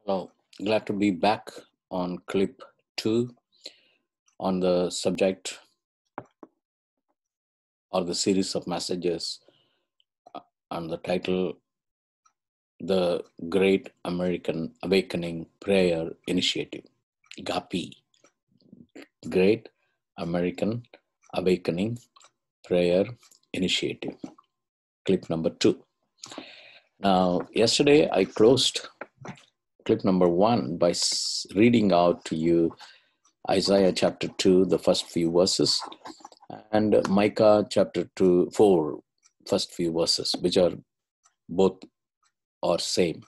Hello, glad to be back on clip 2 on the subject or the series of messages on the title The Great American Awakening Prayer Initiative. GAPI, Great American Awakening Prayer Initiative. Clip number 2. Now, yesterday I closed clip number 1 by reading out to you Isaiah chapter 2, the first few verses, and Micah chapter 4, first few verses, which are both the same.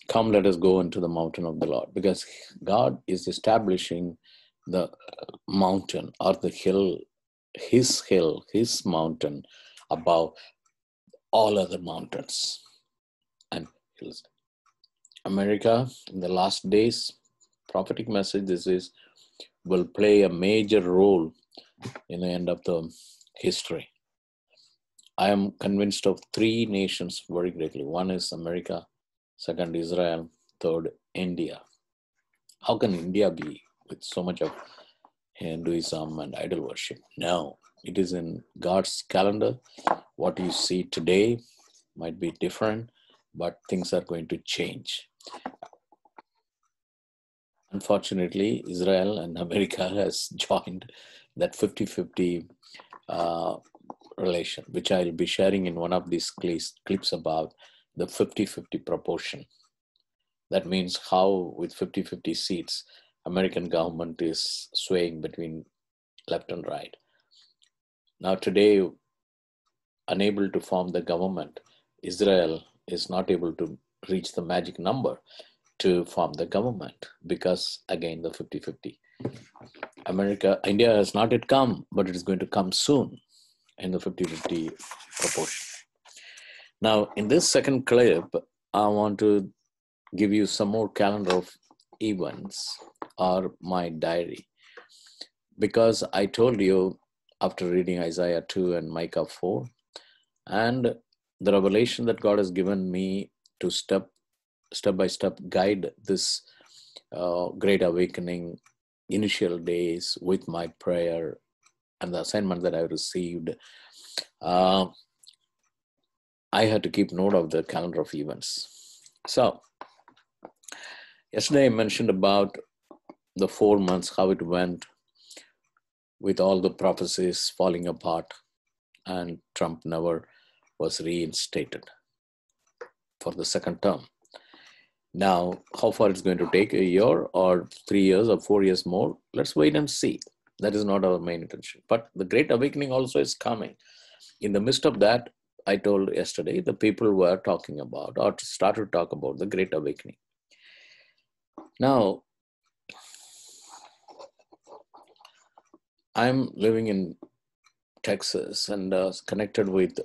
Come, let us go into the mountain of the Lord, because God is establishing the mountain or the hill, his mountain above all other mountains and hills. America in the last days, prophetic message, this is, will play a major role in the end of the history. I am convinced of three nations very greatly. One is America, second Israel, third India. How can India be with so much of Hinduism and idol worship? No, it is in God's calendar. What you see today might be different, but things are going to change. Unfortunately, Israel and America has joined that 50-50 relation, which I'll be sharing in one of these clips about the 50-50 proportion. That means how with 50-50 seats, American government is swaying between left and right. Now today, unable to form the government, Israel is not able to reach the magic number to form the government because, again, the 50-50. India has not yet come, but it is going to come soon in the 50-50 proportion. Now, in this second clip, I want to give you some more calendar of events or my diary. Because I told you after reading Isaiah 2 and Micah 4, and the revelation that God has given me to step by step guide this great awakening initial days with my prayer and the assignment that I received, I had to keep note of the calendar of events. So, yesterday I mentioned about the 4 months, how it went with all the prophecies falling apart, and Trump never was reinstated for the second term. Now, how far it's going to take, a year or 3 years or 4 years more, let's wait and see. That is not our main intention. But the Great Awakening also is coming. In the midst of that, I told yesterday, the people were talking about or started to talk about the Great Awakening. Now, I'm living in Texas and connected with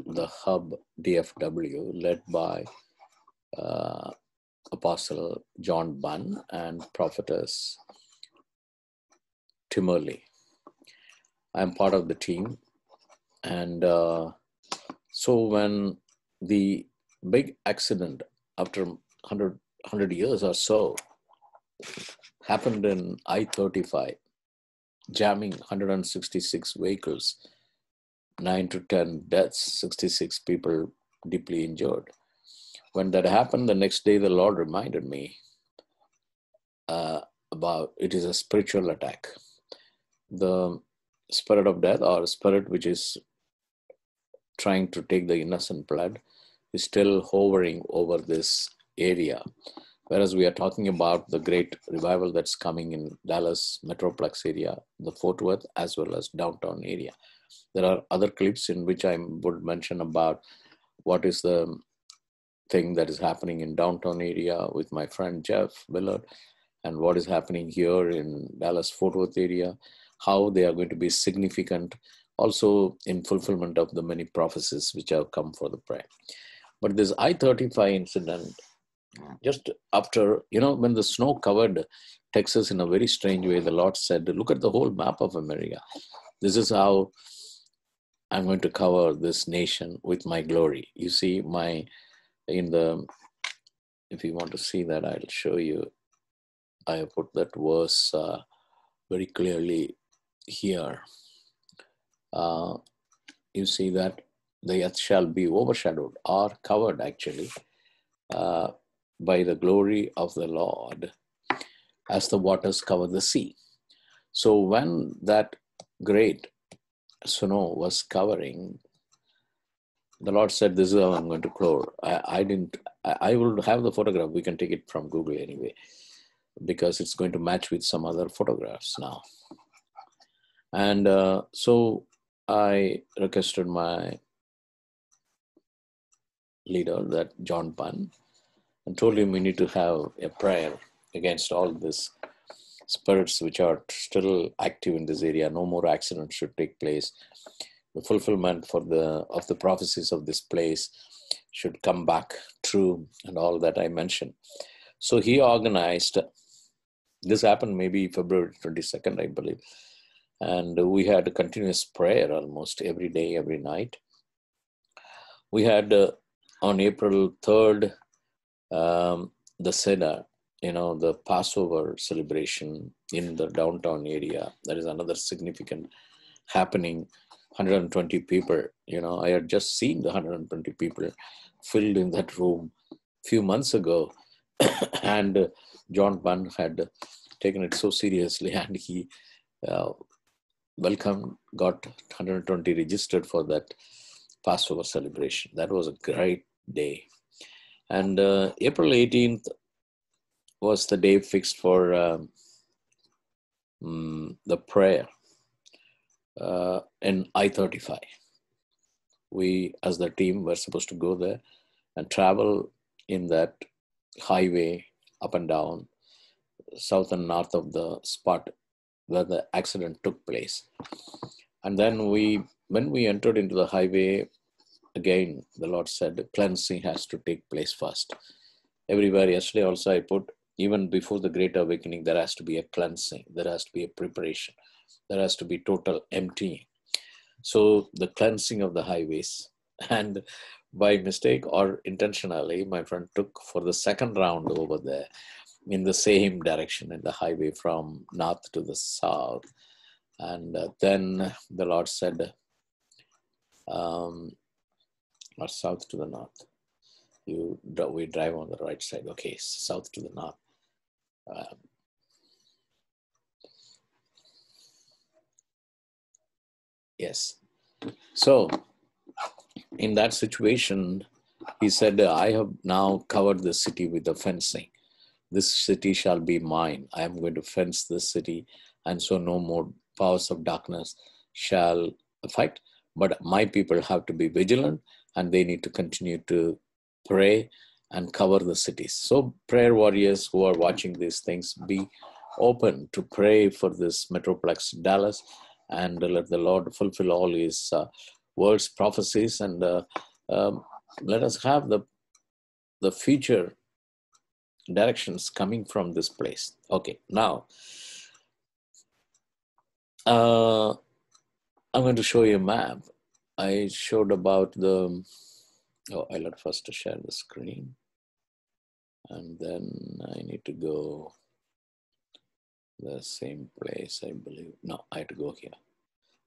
the hub DFW led by Apostle John Bunn and Prophetess Timmerly. I'm part of the team. And so when the big accident after 100 years or so happened in I-35, jamming 166 vehicles, 9 to 10 deaths, 66 people deeply injured. When that happened, the next day the Lord reminded me about it is a spiritual attack. The spirit of death, or spirit which is trying to take the innocent blood, is still hovering over this area. Whereas we are talking about the great revival that's coming in Dallas Metroplex area, the Fort Worth, as well as downtown area. There are other clips in which I would mention about what is the thing that is happening in downtown area with my friend Jeff Willard, and what is happening here in Dallas Fort Worth area, how they are going to be significant also in fulfillment of the many prophecies which have come for the prayer. But this I-35 incident, just after, when the snow covered Texas in a very strange way, the Lord said, look at the whole map of America. This is how I'm going to cover this nation with my glory. You see, in the if you want to see that, I'll show you. I have put that verse very clearly here. You see that the earth shall be overshadowed or covered actually by the glory of the Lord as the waters cover the sea. So when that great snow was covering, the Lord said, this is how I'm going to close. I will have the photograph. We can take it from Google anyway, because it's going to match with some other photographs now. And so I requested my leader, that John Bunn, and told him we need to have a prayer against all these spirits which are still active in this area. No more accidents should take place. The fulfillment of the prophecies of this place should come back true, and all that I mentioned. So he organized, this happened maybe February 22nd, I believe. And we had a continuous prayer almost every day, every night. We had on April 3rd, the Seder, the Passover celebration in the downtown area. That is another significant happening. 120 people, I had just seen the 120 people filled in that room a few months ago. And John Bunn had taken it so seriously, and he got 120 registered for that Passover celebration. That was a great day. And April 18th was the day fixed for the prayer in I-35. We, as the team, were supposed to go there and travel in that highway up and down, south and north of the spot where the accident took place. And then when we entered into the highway, again, the Lord said, cleansing has to take place first. Everywhere, yesterday also I put, even before the Great Awakening, there has to be a cleansing. There has to be a preparation. There has to be total emptying. So the cleansing of the highways, and by mistake or intentionally, my friend took for the second round over there in the same direction in the highway from north to the south. And then the Lord said, or south to the north. We drive on the right side. Okay, south to the north. Yes. So in that situation, he said, I have now covered the city with the fencing. This city shall be mine. I am going to fence this city, and so no more powers of darkness shall affect. But my people have to be vigilant, and they need to continue to pray and cover the cities. So prayer warriors who are watching these things, be open to pray for this Metroplex Dallas, and let the Lord fulfill all his words, prophecies, and let us have the future directions coming from this place. Okay, now I'm going to show you a map. I showed about the, I let first to share the screen, and then I need to go the same place, I believe. No, I have to go here.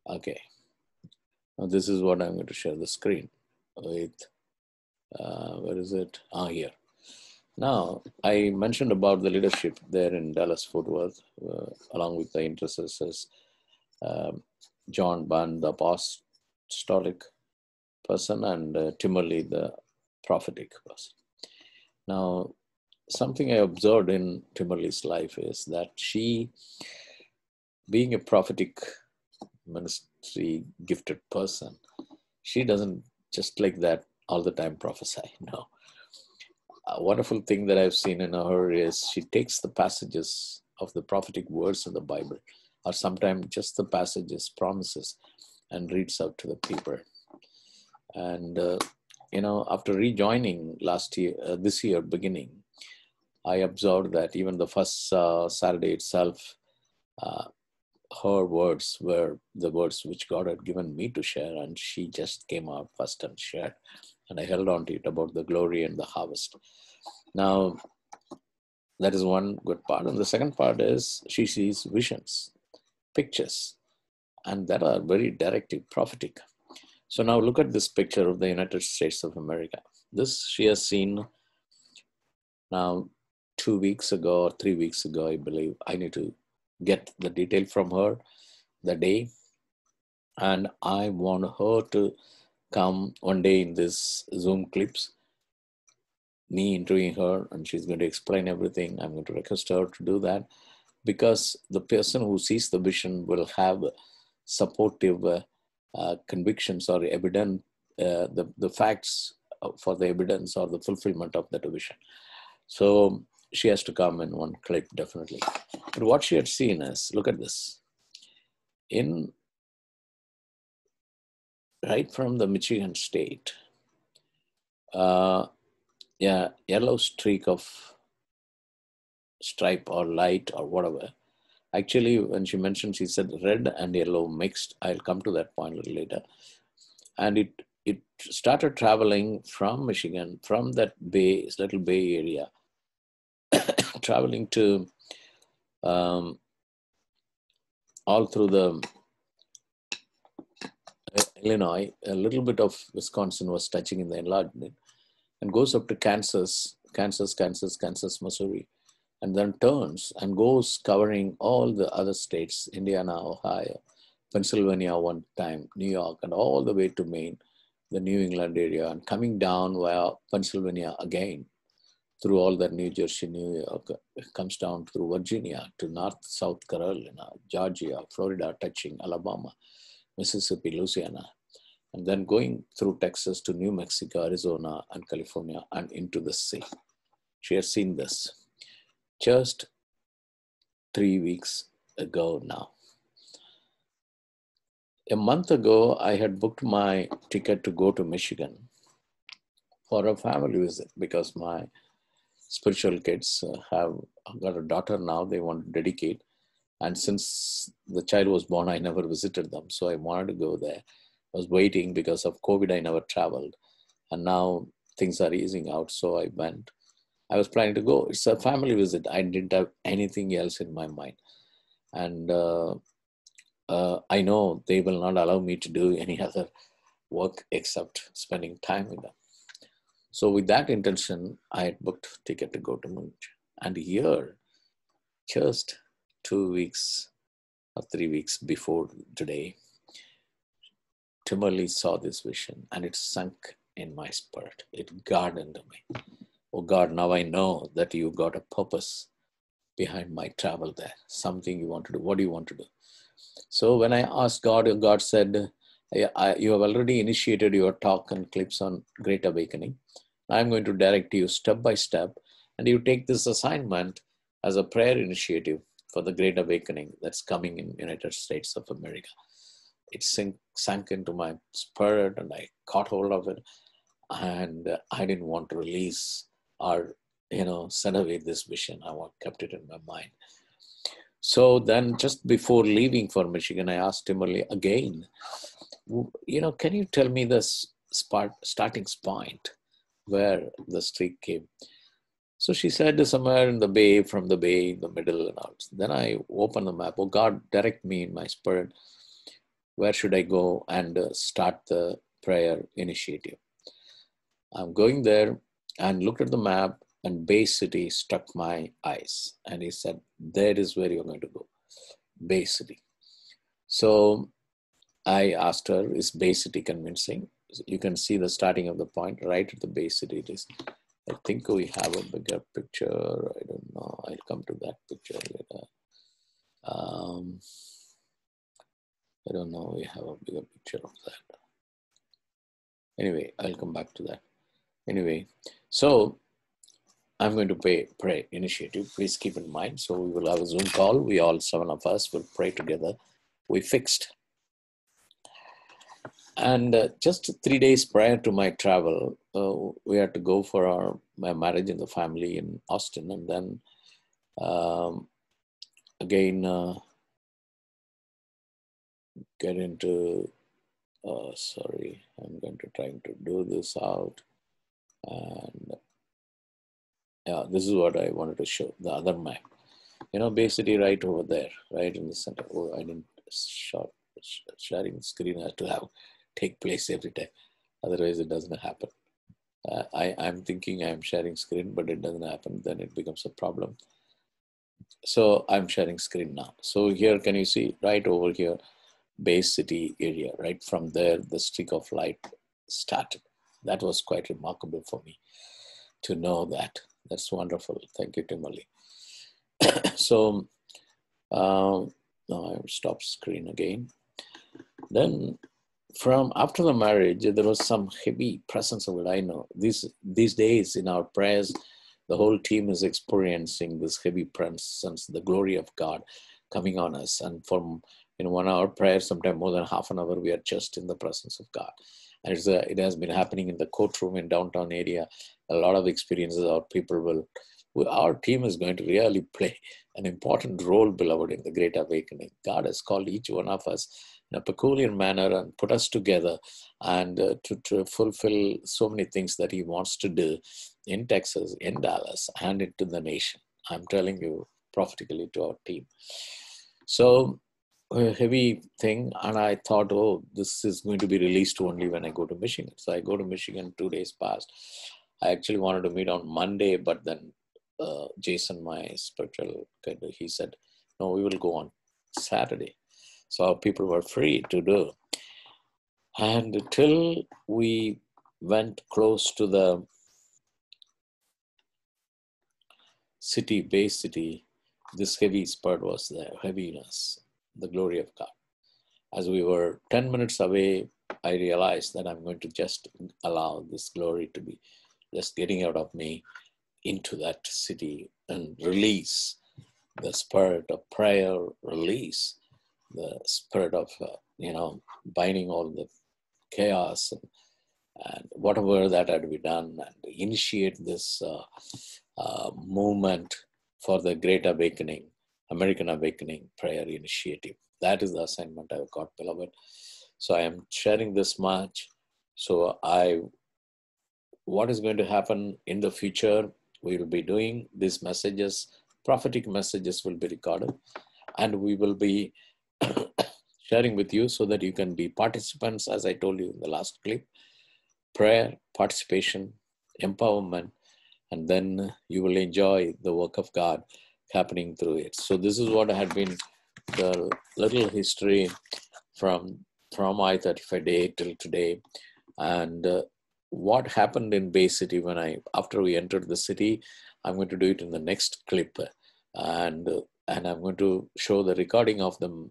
Okay, now this is what I'm going to share the screen with. Where is it? Here. Now, I mentioned about the leadership there in Dallas-Fort Worth, along with the intercessors, John Bunn, the apostolic person, and Timmerly, the prophetic person. Now, something I observed in Timmerly's life is that she, being a prophetic ministry gifted person, she doesn't just like that all the time prophesy. No. A wonderful thing that I've seen in her is she takes the passages of the prophetic words in the Bible, or sometimes just the passages, promises, and reads out to the people. And, after rejoining this year beginning, I observed that even the first Saturday itself, her words were the words which God had given me to share, and she just came out first and shared and I held on to it, about the glory and the harvest. Now, that is one good part. And the second part is she sees visions, pictures, and that are very directive, prophetic. So now look at this picture of the United States of America. This she has seen now 2 weeks ago or 3 weeks ago, I believe. I need to get the detail from her, the day. And I want her to come one day in this Zoom clips, me interviewing her, and she's going to explain everything. I'm going to request her to do that, because the person who sees the vision will have supportive convictions or evidence, the facts for the evidence or the fulfillment of that vision. So she has to come in one clip, definitely. But what she had seen is, look at this. Right from the Michigan state, yellow streak of stripe or light or whatever. Actually, when she mentioned, she said red and yellow mixed. I'll come to that point a little later. And it started traveling from Michigan, from that bay, little bay area, traveling to all through the Illinois. A little bit of Wisconsin was touching in the enlargement, and goes up to Kansas, Missouri, and then turns and goes covering all the other states, Indiana, Ohio, Pennsylvania one time, New York, and all the way to Maine, the New England area, and coming down via Pennsylvania again, through all that New Jersey, New York, comes down through Virginia to North, South Carolina, Georgia, Florida, touching Alabama, Mississippi, Louisiana, and then going through Texas to New Mexico, Arizona, and California, and into the sea. She has seen this just 3 weeks ago now. A month ago, I had booked my ticket to go to Michigan for a family visit, because my spiritual kids have got a daughter now they want to dedicate. And since the child was born, I never visited them. So I wanted to go there. I was waiting because of COVID. I never traveled. And now things are easing out. So I went. I was planning to go. It's a family visit. I didn't have anything else in my mind. And I know they will not allow me to do any other work except spending time with them. So with that intention, I had booked a ticket to go to Munich. And here, just 2 weeks or 3 weeks before today, Timberly saw this vision, and it sunk in my spirit. It gardened me. Oh God, now I know that you got a purpose behind my travel there. Something you want to do. What do you want to do? So when I asked God, God said, you have already initiated your talk and clips on Great Awakening. I'm going to direct you step by step, and you take this assignment as a prayer initiative for the Great Awakening that's coming in United States of America. It sank into my spirit, and I caught hold of it, and I didn't want to release or send away this vision. I kept it in my mind. So then, just before leaving for Michigan, I asked Timberly again, can you tell me the starting point where the streak came? So she said somewhere in the bay, from the bay, in the middle and out. Then I opened the map. Oh God, direct me in my spirit. Where should I go and start the prayer initiative? I'm going there and looked at the map, and Bay City struck my eyes. And he said, that is where you're going to go, Bay City. So I asked her, is Bay City convincing? You can see the starting of the point right at the Bay City it is. I think we have a bigger picture. I don't know. I'll come to that picture later. I don't know. We have a bigger picture of that. Anyway, I'll come back to that. Anyway, so I'm going to pray initiative. Please keep in mind. So we will have a Zoom call. We all, 7 of us, will pray together. We fixed. And just 3 days prior to my travel, we had to go for my marriage in the family in Austin. And then again, get into sorry, I'm going to try to do this out. And yeah, this is what I wanted to show, the other map. You know, Bay City right over there, right in the center. Oh, I didn't sharing screen has to take place every time. Otherwise, it doesn't happen. I'm thinking I'm sharing screen, but it doesn't happen. Then it becomes a problem. So I'm sharing screen now. So here, can you see right over here, Bay City area, right from there, the streak of light started. That was quite remarkable for me to know that. That's wonderful. Thank you, Timali. So now I stop screen again. Then from after the marriage, there was some heavy presence of it. I know these days in our prayers, the whole team is experiencing this heavy presence, the glory of God coming on us. And from 1 hour prayer, sometime more than half an hour, we are just in the presence of God. And it has been happening in the courtroom in downtown area. A lot of experiences our team is going to really play an important role, beloved, in the Great Awakening. God has called each one of us in a peculiar manner and put us together and to fulfill so many things that He wants to do in Texas, in Dallas, and into the nation. I'm telling you prophetically to our team. So a heavy thing, and I thought, oh, this is going to be released only when I go to Michigan. So I go to Michigan, 2 days passed. I actually wanted to meet on Monday, but then Jason, my spiritual guide, he said, no, we will go on Saturday. So our people were free to do. And till we went close to the city, Bay City, this heavy spurt was there, heaviness, the glory of God. As we were 10 minutes away, I realized that I'm going to just allow this glory to be just getting out of me into that city and release the spirit of prayer, release the spirit of, binding all the chaos and whatever that had to be done, and initiate this movement for the Great Awakening, American Awakening Prayer Initiative. That is the assignment I've got, beloved. So I am sharing this much. So what is going to happen in the future, we will be doing these messages, prophetic messages will be recorded, and we will be sharing with you so that you can be participants, as I told you in the last clip, prayer, participation, empowerment, and then you will enjoy the work of God happening through it. So this is what had been the little history from I-35 day till today. And what happened in Bay City after we entered the city, I'm going to do it in the next clip. And I'm going to show the recording of the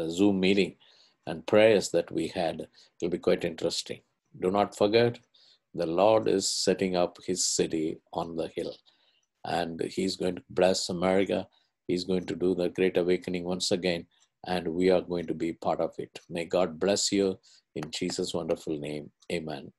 Zoom meeting and prayers that we had. It will be quite interesting. Do not forget, the Lord is setting up His city on the hill, and He's going to bless America. He's going to do the Great Awakening once again, and we are going to be part of it. May God bless you in Jesus' wonderful name. Amen